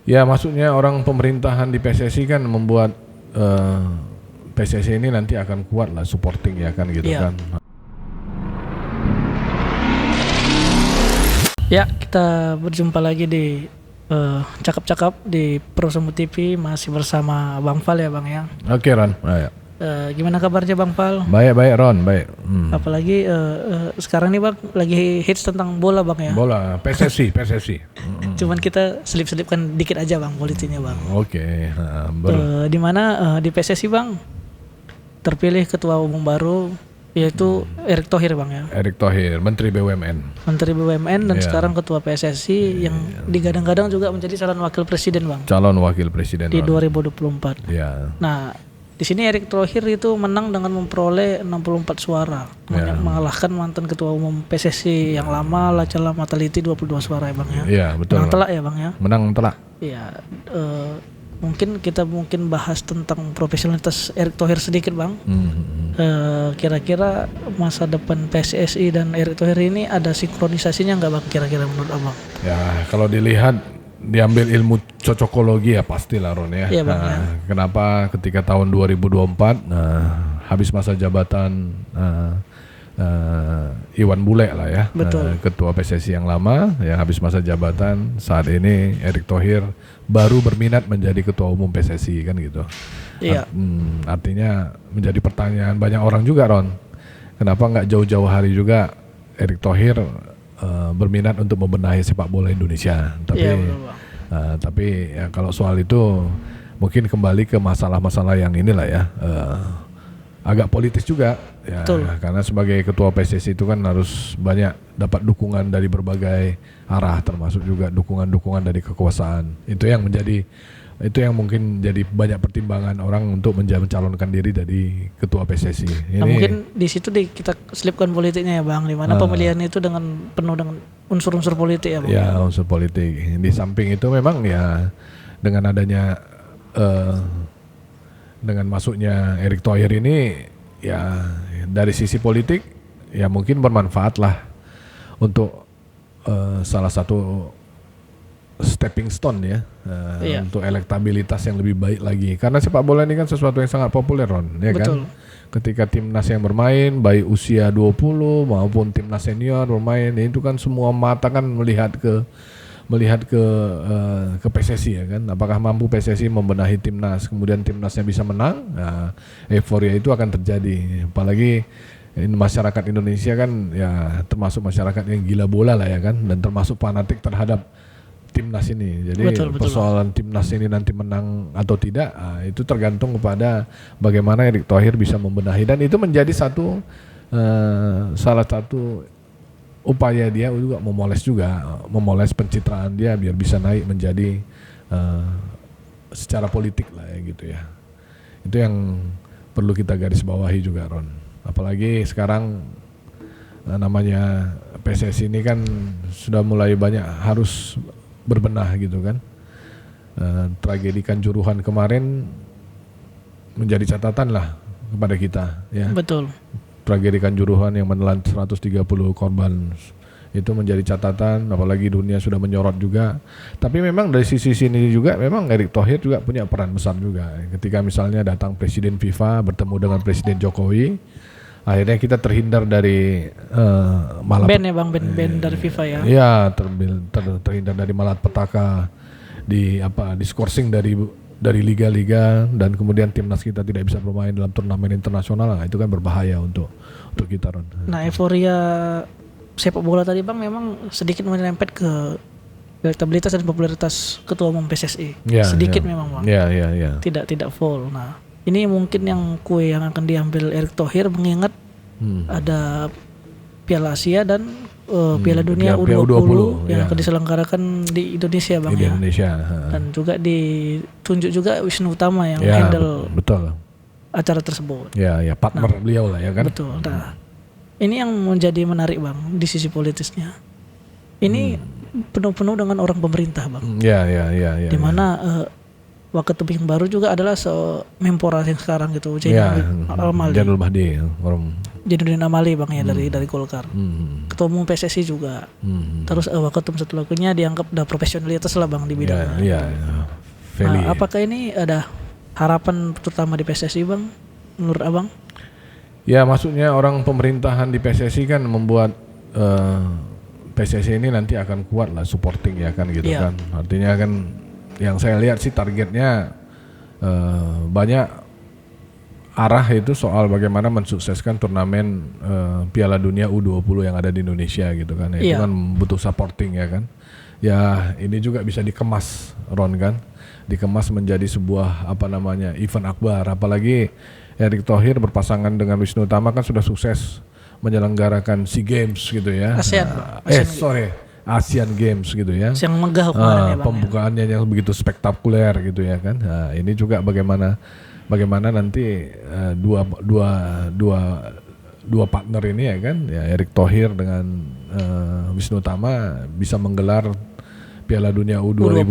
Ya maksudnya orang pemerintahan di PSSI kan membuat PSSI ini nanti akan kuat lah supporting ya kan gitu kan. Ya, kita berjumpa lagi di Cakap-Cakap di Prosumu TV, masih bersama Bang Fal ya Bang ya. Oke Ron. Ayo. Gimana kabarnya Bang Fal? Baik Ron, baik. Apalagi sekarang nih Bang lagi hits tentang bola Bang ya. Bola PSSI. Cuman kita selip-selipkan dikit aja Bang politiknya Bang. Oke. Di mana di PSSI Bang terpilih ketua umum baru yaitu Erick Thohir Bang ya. Erick Thohir, Menteri BUMN. Menteri BUMN dan sekarang ketua PSSI yang digadang-gadang juga menjadi calon wakil presiden Bang. Calon wakil presiden di 2024. Ya. Nah, di sini Erick Thohir itu menang dengan memperoleh 64 suara, mengalahkan mantan ketua umum PSSI yang lama Lacala Mataliti 22 suara ya Bang ya. Iya, betul. Menang telak ya Bang ya. Menang telak. Iya, mungkin kita bahas tentang profesionalitas Erick Thohir sedikit Bang. Kira-kira masa depan PSSI dan Erick Thohir ini ada sinkronisasinya nggak Bang kira-kira menurut Abang? Ya, kalau dilihat diambil ilmu cocokologi ya pastilah Ron ya. Iya, Bang, ya. Kenapa ketika tahun 2024 habis masa jabatan Iwan Bule lah ya. Ketua PSSI yang lama yang habis masa jabatan, saat ini Erick Thohir baru berminat menjadi ketua umum PSSI kan gitu. Iya. Artinya menjadi pertanyaan banyak orang juga Ron. Kenapa nggak jauh-jauh hari juga Erick Thohir berminat untuk membenahi sepak bola Indonesia, tapi ya kalau soal itu mungkin kembali ke masalah-masalah yang inilah ya, agak politis juga ya, karena sebagai ketua PSSI itu kan harus banyak dapat dukungan dari berbagai arah, termasuk juga dukungan dari kekuasaan. Itu yang mungkin jadi banyak pertimbangan orang untuk mencalonkan diri dari ketua PSSI. Nah, mungkin di situ kita selipkan politiknya ya Bang, di mana pemilihan itu penuh dengan unsur-unsur politik ya Bang. Ya, unsur politik. Di samping itu memang ya dengan adanya dengan masuknya Erick Thohir ini ya dari sisi politik ya mungkin bermanfaat lah untuk salah satu stepping stone ya untuk elektabilitas yang lebih baik lagi, karena sepak bola ini kan sesuatu yang sangat populer Ron ya. Betul. Kan ketika timnas yang bermain baik usia 20 maupun timnas senior bermain, itu kan semua mata kan melihat ke PSSI ya kan, apakah mampu PSSI membenahi timnas, kemudian timnasnya bisa menang, euforia itu akan terjadi. Apalagi masyarakat Indonesia kan ya termasuk masyarakat yang gila bola lah ya kan, dan termasuk fanatik terhadap timnas ini. Jadi persoalan timnas ini nanti menang atau tidak, itu tergantung kepada bagaimana Erick Thohir bisa membenahi, dan itu menjadi salah satu upaya dia juga memoles pencitraan dia biar bisa naik menjadi secara politik lah ya gitu ya. Itu yang perlu kita garis bawahi juga Ron. Apalagi sekarang namanya PSSI ini kan sudah mulai banyak harus berbenah gitu kan. Tragedi Kanjuruhan kemarin menjadi catatan lah kepada kita ya. Betul. Tragedi Kanjuruhan yang menelan 130 korban itu menjadi catatan, apalagi dunia sudah menyorot juga. Tapi memang dari sisi sini juga memang Erick Thohir juga punya peran besar juga. Ketika misalnya datang Presiden FIFA bertemu dengan Presiden Jokowi, akhirnya kita terhindar dari ban ya Bang, ban dari FIFA ya. Iya, terhindar dari malapetaka di skorsing dari liga-liga, dan kemudian timnas kita tidak bisa bermain dalam turnamen internasional. Nah, itu kan berbahaya untuk kita Ron. Nah, euforia sepak bola tadi Bang memang sedikit menyerempet ke elektabilitas dan popularitas ketua umum PSSI. Sedikit memang Bang. Iya. Tidak full. Nah, ini mungkin yang akan diambil Erick Thohir mengingat ada Piala Asia dan Piala Dunia U20 yang akan diselenggarakan di Indonesia Bang ya. Dan juga ditunjuk juga Wisnu Utama yang handle acara tersebut. Ya, partner beliau lah ya kan. Betul. Nah, ini yang menjadi menarik Bang di sisi politisnya. Ini penuh-penuh dengan orang pemerintah Bang. Ya. Di mana Waketum yang baru juga adalah Menpora yang sekarang gitu, Jainul Amali Bang ya, dari Golkar. Ketua umum PSSI juga. Terus Waketum satu lagunya dianggap udah profesionalitas lah Bang di bidangnya. Veli. Apakah ini ada harapan terutama di PSSI Bang, menurut Abang? Ya maksudnya orang pemerintahan di PSSI kan membuat PSSI ini nanti akan kuat lah supporting ya kan gitu kan. Artinya kan yang saya lihat sih targetnya banyak arah itu soal bagaimana mensukseskan turnamen Piala Dunia U20 yang ada di Indonesia gitu kan. Itu kan butuh supporting ya kan. Ya ini juga bisa dikemas Ron kan. Dikemas menjadi sebuah event akbar. Apalagi Erick Thohir berpasangan dengan Wisnu Tama kan sudah sukses menyelenggarakan SEA Games gitu ya. Asian Games gitu ya. Yang megah kemarin ya Bang. Pembukaannya yang begitu spektakuler gitu ya kan. Nah, ini juga bagaimana nanti dua partner ini ya kan, ya Erick Thohir dengan Wisnu Tama bisa menggelar Piala Dunia U20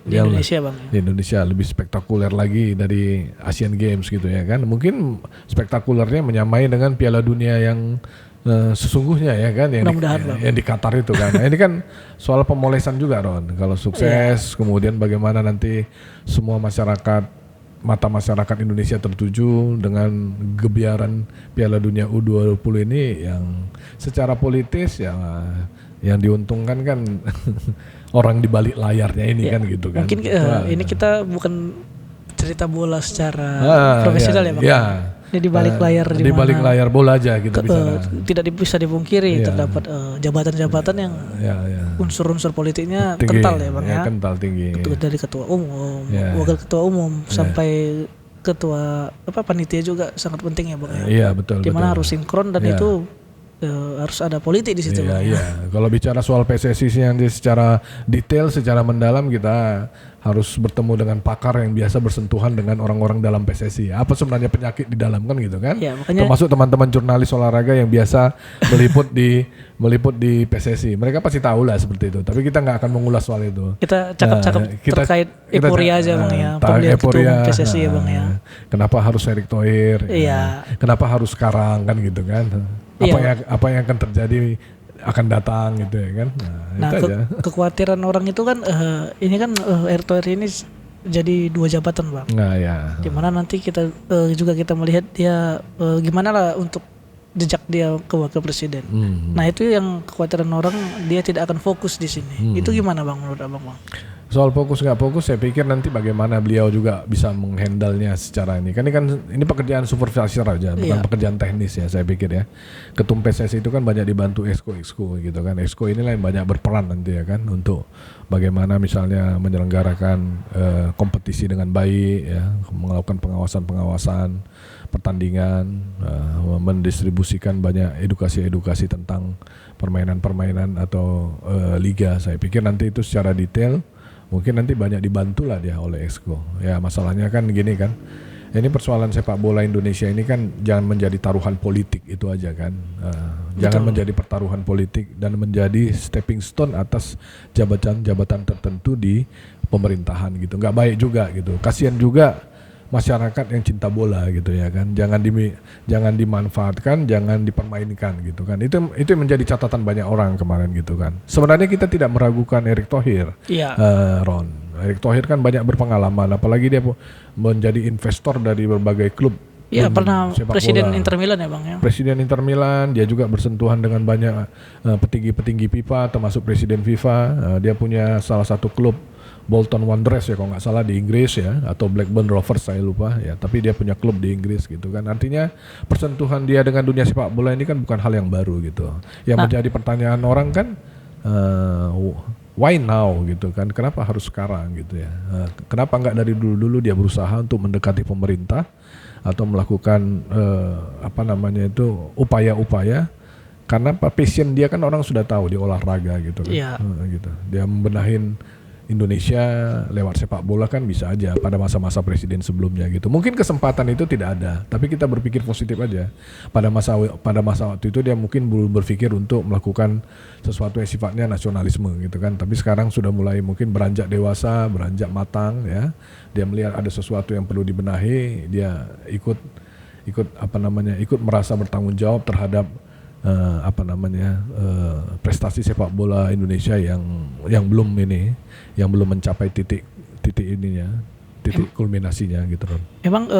di Indonesia Bang. Di Indonesia lebih spektakuler lagi dari Asian Games gitu ya kan. Mungkin spektakulernya menyamai dengan Piala Dunia yang sesungguhnya ya kan yang di Qatar itu kan. Nah, ini kan soal pemolesan juga Ron. Kalau sukses kemudian bagaimana nanti semua mata masyarakat Indonesia tertuju dengan gebiaran Piala Dunia U20 ini yang secara politis yang diuntungkan kan orang di balik layarnya ini kan gitu kan. Mungkin ini kita bukan cerita bola secara profesional ya Bang. Ya. Ini di balik layar di balik layar bola aja kita tidak bisa dipungkiri terdapat jabatan-jabatan yang unsur-unsur politiknya tinggi, kental ya Bang ya. Kental tinggi. Dari ketua umum, wakil ketua umum sampai ketua panitia juga sangat penting ya Bang ya. Iya betul. Dimana harus sinkron dan itu harus ada politik di situ. Iya. Kalau bicara soal PSSI sih yang secara detail, secara mendalam kita harus bertemu dengan pakar yang biasa bersentuhan dengan orang-orang dalam PSSI. Apa sebenarnya penyakit di dalam kan gitu kan? Ya, makanya, termasuk teman-teman jurnalis olahraga yang biasa meliput di PSSI. Mereka pasti tahu lah seperti itu. Tapi kita nggak akan mengulas soal itu. Kita cakap-cakap terkait euforia aja Bang ya. Pemilihan ketua PSSI ya Bang ya. Kenapa harus Erick Thohir? Iya. Kenapa harus sekarang kan gitu kan? Apa yang akan terjadi akan datang gitu ya kan. Nah itu aja. Kekhawatiran orang itu kan ini kan Erick Thohir ini jadi 2 jabatan Bang. Nah ya. Dimana nanti kita juga melihat dia gimana lah untuk jejak dia ke wakil presiden. Nah itu yang kekhawatiran orang, dia tidak akan fokus di sini. Itu gimana Bang menurut Abang Bang? Soal fokus nggak fokus, saya pikir nanti bagaimana beliau juga bisa menghandle-nya secara ini. Ini pekerjaan supervisor aja, bukan pekerjaan teknis ya saya pikir ya. Ketum PSSI itu kan banyak dibantu exco gitu kan. Exco inilah yang banyak berperan nanti ya kan untuk bagaimana misalnya menyelenggarakan kompetisi dengan baik ya, melakukan pengawasan pertandingan, mendistribusikan banyak edukasi tentang permainan atau liga. Saya pikir nanti itu secara detail mungkin nanti banyak dibantu lah dia oleh Exco. Ya masalahnya kan gini kan, ini persoalan sepak bola Indonesia ini kan jangan menjadi taruhan politik itu aja kan. Jangan menjadi pertaruhan politik dan menjadi stepping stone atas jabatan-jabatan tertentu di pemerintahan gitu. Nggak baik juga gitu. Kasihan juga masyarakat yang cinta bola gitu ya kan. Jangan dimanfaatkan, jangan dipermainkan gitu kan. Itu menjadi catatan banyak orang kemarin gitu kan. Sebenarnya kita tidak meragukan Erick Thohir. Ron. Erick Thohir kan banyak berpengalaman, apalagi dia menjadi investor dari berbagai klub. Iya, pernah presiden Inter Milan ya Bang ya. Presiden Inter Milan, dia juga bersentuhan dengan banyak petinggi-petinggi FIFA, termasuk presiden FIFA. Dia punya salah satu klub Bolton Wanderers ya kalau nggak salah di Inggris ya, atau Blackburn Rovers saya lupa ya, tapi dia punya klub di Inggris gitu kan. Artinya persentuhan dia dengan dunia sepak bola ini kan bukan hal yang baru gitu. Yang menjadi pertanyaan orang kan why now gitu kan, kenapa harus sekarang gitu ya. Kenapa nggak dari dulu dia berusaha untuk mendekati pemerintah atau melakukan upaya-upaya, karena passion dia kan orang sudah tahu di olahraga gitu kan. Gitu. Dia membenahin Indonesia lewat sepak bola kan bisa aja pada masa-masa presiden sebelumnya gitu. Mungkin kesempatan itu tidak ada, tapi kita berpikir positif aja. Pada masa waktu itu dia mungkin belum berpikir untuk melakukan sesuatu yang sifatnya nasionalisme gitu kan. Tapi sekarang sudah mulai mungkin beranjak dewasa, beranjak matang ya. Dia melihat ada sesuatu yang perlu dibenahi, dia ikut merasa bertanggung jawab terhadap prestasi sepak bola Indonesia yang belum mencapai titik titik ininya, titik kulminasinya gitu Ron. Emang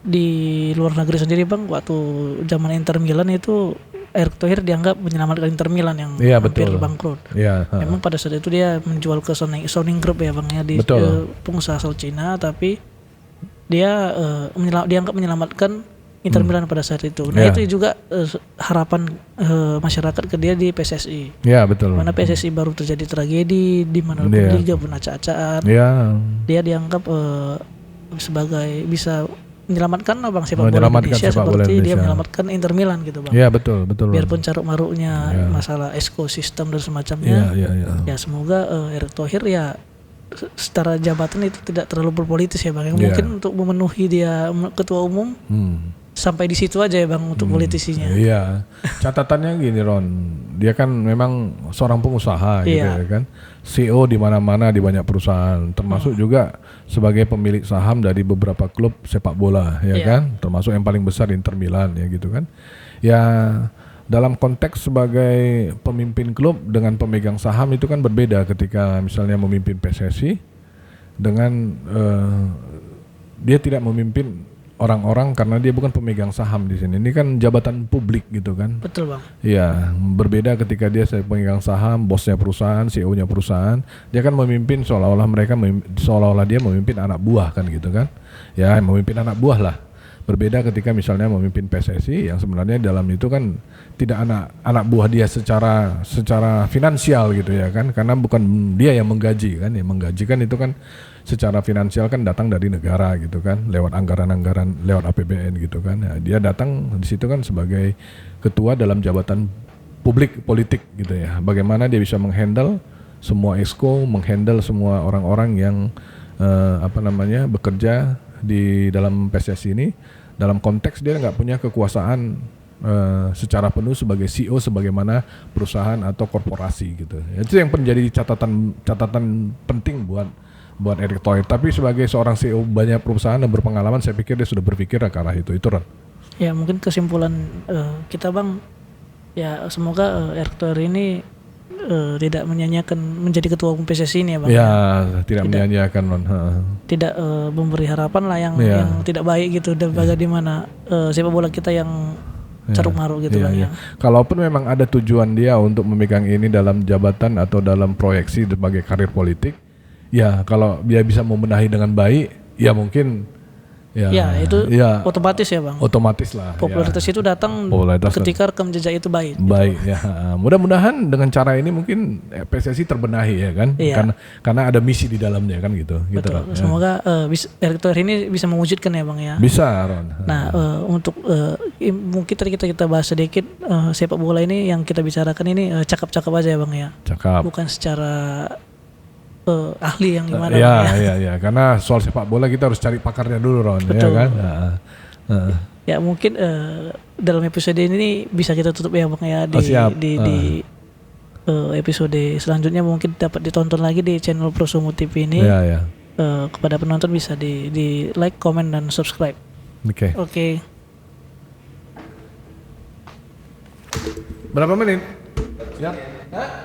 di luar negeri sendiri Bang, waktu zaman Inter Milan itu Erick Thohir dianggap menyelamatkan Inter Milan yang hampir bangkrut. Iya. Memang pada saat itu dia menjual ke Sony Group ya Bang ya, di pengusaha asal Cina, tapi dia dianggap menyelamatkan Inter Milan pada saat itu. Nah itu juga harapan masyarakat ke dia di PSSI. Iya betul. Mana PSSI baru terjadi tragedi, di mana liga pun acak-acakan. Dia dianggap sebagai bisa menyelamatkan Bang sepak bola Indonesia seperti dia menyelamatkan Inter Milan gitu Bang. Iya betul. Biarpun caruk maruknya masalah ekosistem dan semacamnya. Ya semoga Erick Thohir ya secara jabatan itu tidak terlalu berpolitis ya Bang. Mungkin untuk memenuhi dia ketua umum sampai di situ aja ya Bang untuk politisinya. Iya. Catatannya gini Ron, dia kan memang seorang pengusaha gitu ya kan. CEO di mana-mana di banyak perusahaan, termasuk juga sebagai pemilik saham dari beberapa klub sepak bola ya kan, termasuk yang paling besar Inter Milan ya gitu kan. Ya dalam konteks sebagai pemimpin klub dengan pemegang saham itu kan berbeda ketika misalnya memimpin PSSI dengan dia tidak memimpin orang-orang karena dia bukan pemegang saham di sini. Ini kan jabatan publik gitu kan. Betul Bang. Iya, berbeda ketika dia pemegang saham, bosnya perusahaan, CEO-nya perusahaan, dia kan memimpin seolah-olah dia memimpin anak buah kan gitu kan. Ya, memimpin anak buah lah. Berbeda ketika misalnya memimpin PSSI yang sebenarnya dalam itu kan tidak anak buah dia secara finansial gitu ya kan, karena bukan dia yang menggaji kan, yang menggaji kan itu kan secara finansial kan datang dari negara gitu kan, lewat anggaran-anggaran lewat APBN gitu kan. Ya, dia datang di situ kan sebagai ketua dalam jabatan publik politik gitu ya. Bagaimana dia bisa menghandle semua exco, menghandle semua orang-orang yang bekerja di dalam PSSI ini, dalam konteks dia nggak punya kekuasaan secara penuh sebagai CEO sebagaimana perusahaan atau korporasi gitu. Itu yang menjadi catatan penting buat Erick Thohir. Tapi sebagai seorang CEO banyak perusahaan dan berpengalaman, saya pikir dia sudah berpikir ke arah itu Ron. Ya mungkin kesimpulan kita Bang, ya semoga Erick Thohir ini tidak menyanyiakan menjadi ketua umum PSSI ini ya Bang. Ya, tidak menyanyiakan Ron. Tidak memberi harapan lah yang tidak baik gitu, dan bagaimana sepak bola kita yang caruk maruk gitu Bang. Ya. Kalaupun memang ada tujuan dia untuk memegang ini dalam jabatan atau dalam proyeksi sebagai karir politik, ya kalau dia bisa membenahi dengan baik, ya mungkin itu otomatis ya Bang. Otomatis lah. Popularitas itu datang ketika rekam jejak itu baik. Baik ya. Mudah-mudahan dengan cara ini mungkin PSSI terbenahi ya kan. Karena ada misi di dalamnya kan gitu. Betul. Gitu, semoga Erick Thohir ini bisa mewujudkan ya Bang ya. Bisa Ron. Nah untuk mungkin tadi kita bahas sedikit sepak bola ini yang kita bicarakan ini cakap-cakap aja ya Bang ya. Cakap. Bukan secara ahli yang gimana ya, karena soal sepak bola kita harus cari pakarnya dulu Ron. Betul. Ya kan. Ya mungkin dalam episode ini bisa kita tutup ya Bang ya di episode selanjutnya mungkin dapat ditonton lagi di channel Prosumo TV ini. Kepada penonton bisa di like, comment dan subscribe. Oke. Berapa menit? Siap.